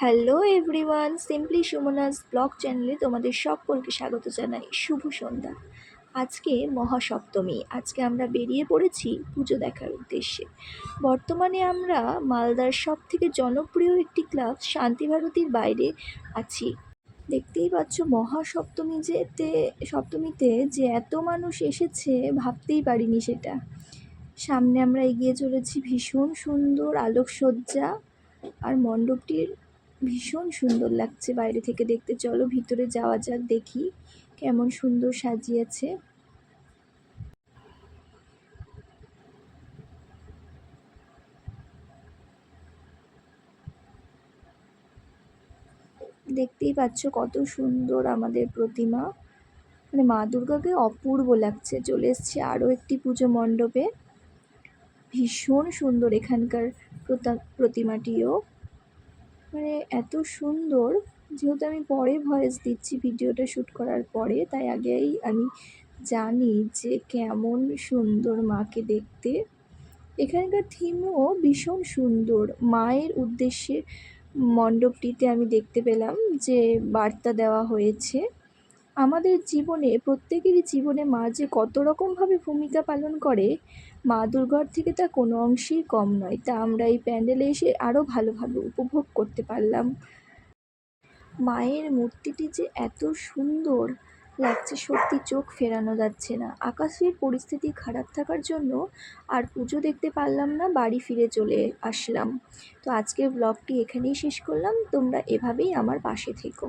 Hello everyone, simply Sumana's blog চ্যানেলে তোমাদের সকলকে স্বাগত জানাই। শুভ সন্ধ্যা। আজকে মহাসপ্তমী। আজকে আমরা বেরিয়ে পড়েছি পুজো দেখার উদ্দেশ্যে। বর্তমানে আমরা মালদার সবথেকে জনপ্রিয় একটি ক্লাব শান্তিভারতীর বাইরে আছি। দেখতেই পাচ্ছ সপ্তমীতে যে এত মানুষ এসেছে ভাবতেই পারিনি সেটা। সামনে আমরা এগিয়ে চলেছি, ভীষণ সুন্দর আলোকসজ্জা আর মণ্ডপটির ভীষণ সুন্দর লাগছে বাইরে থেকে দেখতে। চলো ভিতরে যাওয়া যাক, দেখি কেমন সুন্দর সাজিয়েছে। দেখতেই পাচ্ছ কত সুন্দর আমাদের প্রতিমা, মানে মা দুর্গাকে অপূর্ব লাগছে। চলে এসছে আরও একটি পুজো মণ্ডপে, ভীষণ সুন্দর এখানকার প্রতিমাটিও, মানে এত সুন্দর। যেহেতু আমি পরে ভয়েস দিচ্ছি ভিডিওটা শ্যুট করার পরে, তাই আগেই আমি জানি যে কেমন সুন্দর মাকে দেখতে। এখানকার থিমও ভীষণ সুন্দর। মায়ের উদ্দেশ্যে মণ্ডপটিতে আমি দেখতে পেলাম যে বার্তা দেওয়া হয়েছে আমাদের জীবনে, প্রত্যেকেরই জীবনে মা যে কত রকমভাবে ভূমিকা পালন করে, মা দুর্গার থেকে তা কোনো অংশেই কম নয়। তা আমরা এই প্যান্ডেলে এসে আরও ভালোভাবে উপভোগ করতে পারলাম। মায়ের মূর্তিটি যে এত সুন্দর লাগছে, সত্যি চোখ ফেরানো যাচ্ছে না। আকাশের পরিস্থিতি খারাপ থাকার জন্য আর পুজো দেখতে পারলাম না, বাড়ি ফিরে চলে আসলাম। তো আজকের ব্লগটি এখানেই শেষ করলাম। তোমরা এভাবেই আমার পাশে থেকো।